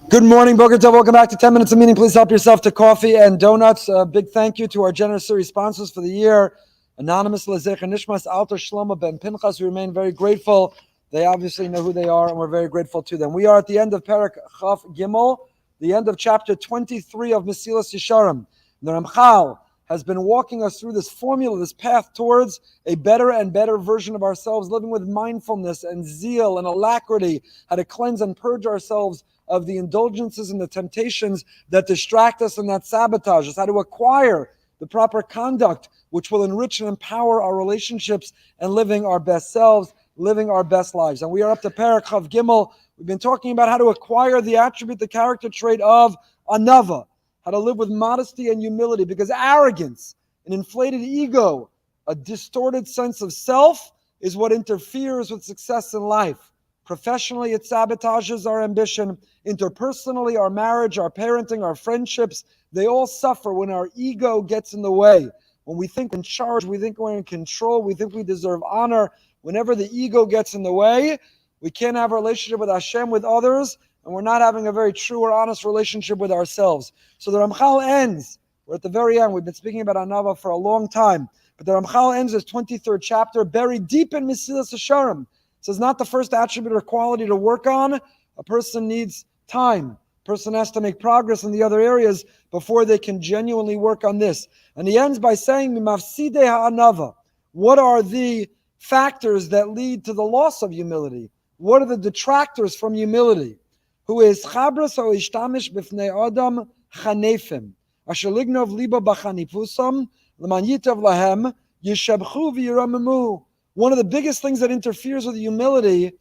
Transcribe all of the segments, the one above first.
Good morning, Boker Tov. Welcome back to 10 Minutes of Meaning. Please help yourself to coffee and donuts. A big thank you to our generous series sponsors for the year. Anonymous Lezecha Nishmas Alter Shlomo Ben Pinchas. We remain very grateful. They obviously know who they are, and we're very grateful to them. We are at the end of Perek Chaf Gimel, the end of chapter 23 of Mesillas Yesharim. The Ramchal has been walking us through this formula, this path towards a better and better version of ourselves, living with mindfulness and zeal and alacrity, how to cleanse and purge ourselves of the indulgences and the temptations that distract us and that sabotage us, how to acquire the proper conduct which will enrich and empower our relationships and living our best selves, living our best lives. And we are up to Perek Chav Gimel. We've been talking about how to acquire the attribute, the character trait of anava, how to live with modesty and humility, because arrogance, an inflated ego, a distorted sense of self is what interferes with success in life. Professionally, it sabotages our ambition. Interpersonally, our marriage, our parenting, our friendships, they all suffer when our ego gets in the way. When we think we're in charge, we think we're in control, we think we deserve honor. Whenever the ego gets in the way, we can't have a relationship with Hashem, with others, and we're not having a very true or honest relationship with ourselves. So the Ramchal ends, we're at the very end, we've been speaking about Anava for a long time, but the Ramchal ends his 23rd chapter, buried deep in Mesillas Yesharim. So it's not the first attribute or quality to work on. A person needs time. A person has to make progress in the other areas before they can genuinely work on this. And he ends by saying, Mimafsidei ha'anava. What are the factors that lead to the loss of humility? What are the detractors from humility? Who is chabras o ishtamish b'fnei adam chanefim. Asher lignov liba b'chanifusam, l'man yitav lahem, yishabchu v'yiramemu. One of the biggest things that interferes with humility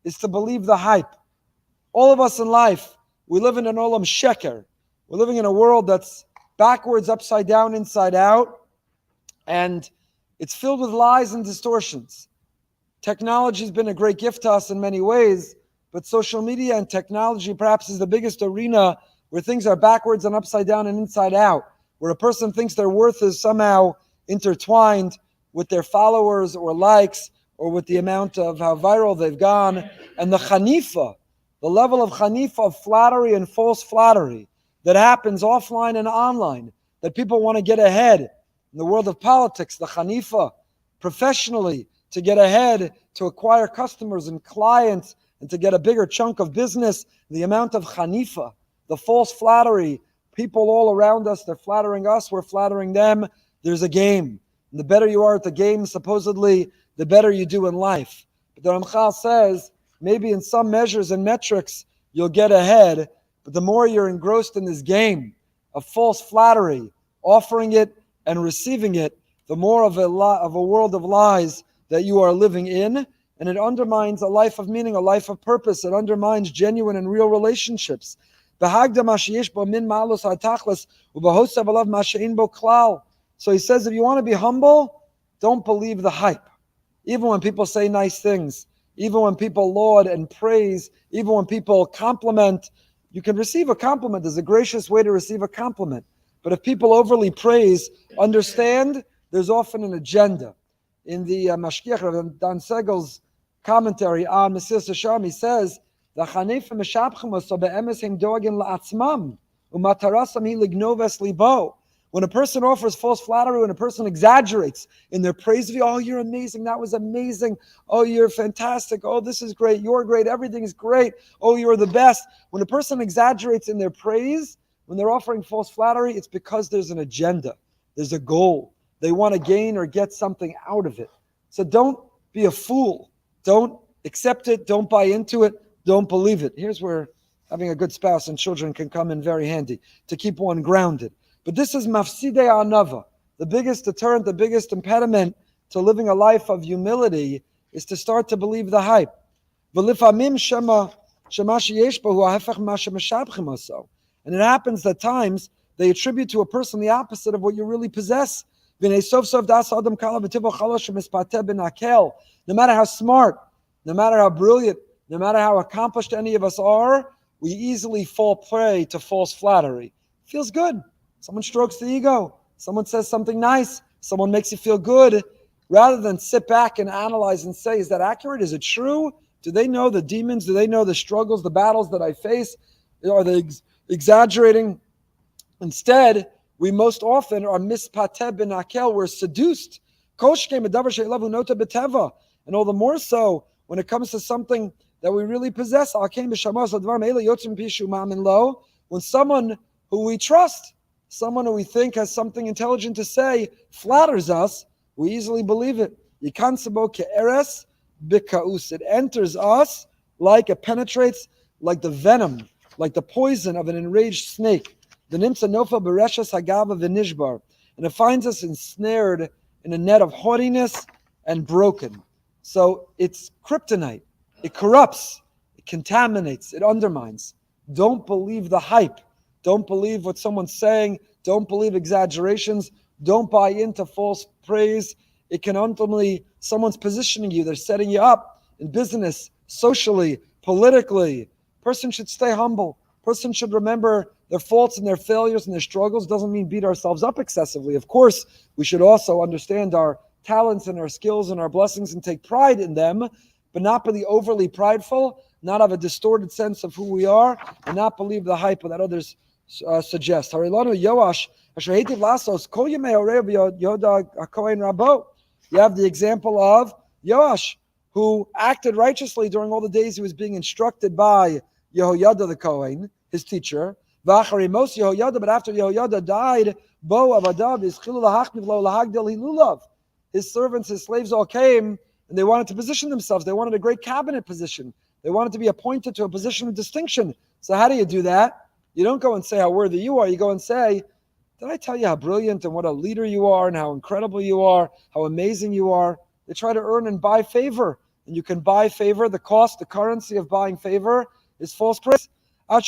is to believe the hype. All of us in life, we live in an olam sheker. We're living in a world that's backwards, upside down, inside out, and it's filled with lies and distortions. Technology has been a great gift to us in many ways, but social media and technology perhaps is the biggest arena where things are backwards and upside down and inside out, where a person thinks their worth is somehow intertwined with their followers or likes or with the amount of how viral they've gone. And the chanifa, the level of chanifa, of flattery and false flattery that happens offline and online, that people want to get ahead in the world of politics, the chanifa, professionally, to get ahead, to acquire customers and clients, and to get a bigger chunk of business, the amount of chanifa, the false flattery, people all around us, they're flattering us, we're flattering them. There's a game. And the better you are at the game, supposedly, the better you do in life. But the Ramchal says, maybe in some measures and metrics, you'll get ahead, but the more you're engrossed in this game of false flattery, offering it and receiving it, the more of a world of lies that you are living in, and it undermines a life of meaning, a life of purpose. It undermines genuine and real relationships. So he says, if you want to be humble, don't believe the hype. Even when people say nice things, even when people laud and praise, even when people compliment, you can receive a compliment. There's a gracious way to receive a compliment. But if people overly praise, understand there's often an agenda. In the Mashkiach, Dan Segal's commentary on Mesillas Yesharim, he says, the chanefim meshabchim oso be'emes hem doagin la'atzmam, u'matarasam hi lignov es libo. When a person offers false flattery, when a person exaggerates in their praise of you, oh, you're amazing, that was amazing, oh, you're fantastic, oh, this is great, you're great, everything is great, oh, you're the best. When a person exaggerates in their praise, when they're offering false flattery, it's because there's an agenda, there's a goal. They want to gain or get something out of it. So don't be a fool. Don't accept it, don't buy into it, don't believe it. Here's where having a good spouse and children can come in very handy, to keep one grounded. But this is mafsidei anava. The biggest deterrent, the biggest impediment to living a life of humility is to start to believe the hype. And it happens that times they attribute to a person the opposite of what you really possess. No matter how smart, no matter how brilliant, no matter how accomplished any of us are, we easily fall prey to false flattery. Feels good. Someone strokes the ego. Someone says something nice. Someone makes you feel good. Rather than sit back and analyze and say, is that accurate? Is it true? Do they know the demons? Do they know the struggles, the battles that I face? Are they exaggerating? Instead, we most often are mispateh b'nakel. We're seduced. And all the more so when it comes to something that we really possess. When someone who we trust, someone who we think has something intelligent to say, flatters us, we easily believe it. It enters us like it penetrates, like the venom, like the poison of an enraged snake. And it finds us ensnared in a net of haughtiness and broken. So it's kryptonite. It corrupts, it contaminates, it undermines. Don't believe the hype. Don't believe what someone's saying. Don't believe exaggerations. Don't buy into false praise. It can ultimately, someone's positioning you. They're setting you up in business, socially, politically. Person should stay humble. Person should remember their faults and their failures and their struggles. Doesn't mean beat ourselves up excessively. Of course, we should also understand our talents and our skills and our blessings and take pride in them, but not be overly prideful, not have a distorted sense of who we are, and not believe the hype that others suggest. You have the example of Yoash, who acted righteously during all the days he was being instructed by Yehoyada the Kohen, his teacher. But after Yehoyada died, his servants, his slaves all came, and they wanted to position themselves. They wanted a great cabinet position. They wanted to be appointed to a position of distinction. So how do you do that? You don't go and say how worthy you are. You go and say, did I tell you how brilliant and what a leader you are and how incredible you are, how amazing you are? They try to earn and buy favor. And you can buy favor. The cost, the currency of buying favor is false praise. You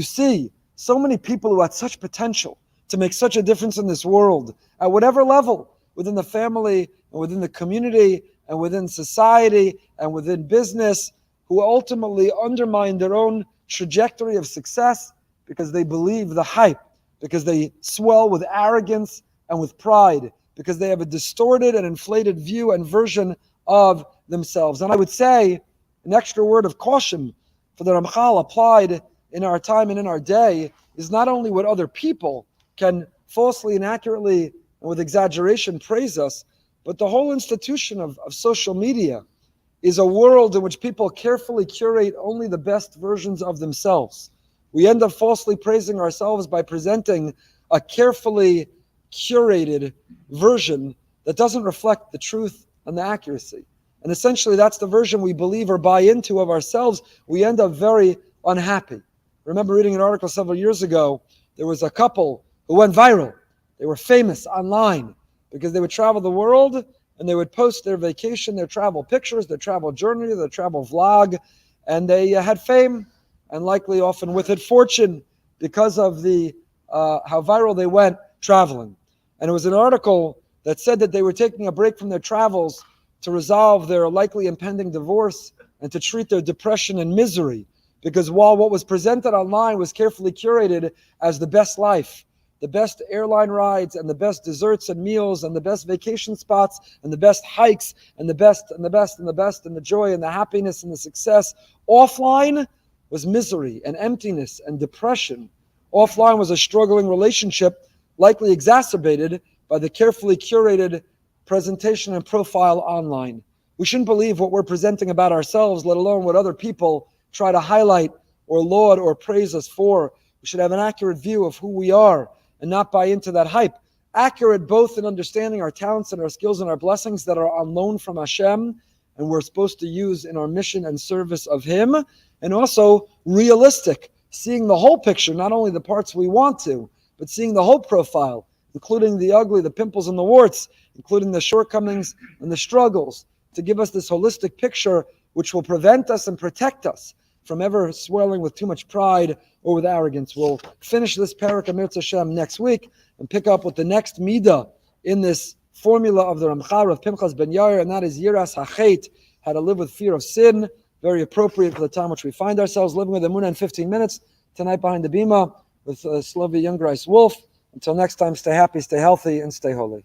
see so many people who had such potential to make such a difference in this world, at whatever level, within the family, and within the community, and within society, and within business, who ultimately undermine their own trajectory of success because they believe the hype, because they swell with arrogance and with pride, because they have a distorted and inflated view and version of themselves. And I would say an extra word of caution for the Ramchal applied in our time and in our day is not only what other people can falsely and accurately and with exaggeration praise us, but the whole institution of social media is a world in which people carefully curate only the best versions of themselves. We end up falsely praising ourselves by presenting a carefully curated version that doesn't reflect the truth and the accuracy. And essentially that's the version we believe or buy into of ourselves. We end up very unhappy. I remember reading an article several years ago. There was a couple who went viral. They were famous online because they would travel the world and they would post their vacation, their travel pictures, their travel journey, their travel vlog, and they had fame and likely often with it fortune because of the how viral they went traveling. And it was an article that said that they were taking a break from their travels to resolve their likely impending divorce and to treat their depression and misery. Because while what was presented online was carefully curated as the best life, the best airline rides and the best desserts and meals and the best vacation spots and the best hikes and the best and the best and the best and the joy and the happiness and the success, offline was misery and emptiness and depression. Offline was a struggling relationship, likely exacerbated by the carefully curated presentation and profile online. We shouldn't believe what we're presenting about ourselves, let alone what other people try to highlight or laud or praise us for. We should have an accurate view of who we are and not buy into that hype. Accurate both in understanding our talents and our skills and our blessings that are on loan from Hashem and we're supposed to use in our mission and service of Him, and also realistic, seeing the whole picture, not only the parts we want to, but seeing the whole profile, including the ugly, the pimples and the warts, including the shortcomings and the struggles, to give us this holistic picture which will prevent us and protect us from ever swelling with too much pride or with arrogance. We'll finish this parak of Mirz Hashem next week and pick up with the next midah in this formula of the Ramchal of Pinchas ben Yair, and that is Yiras HaChet, how to live with fear of sin. Very appropriate for the time which we find ourselves living with Emunah in 15 minutes. tonight behind the bima with Sylvia Youngrice Wolf. Until next time, stay happy, stay healthy, and stay holy.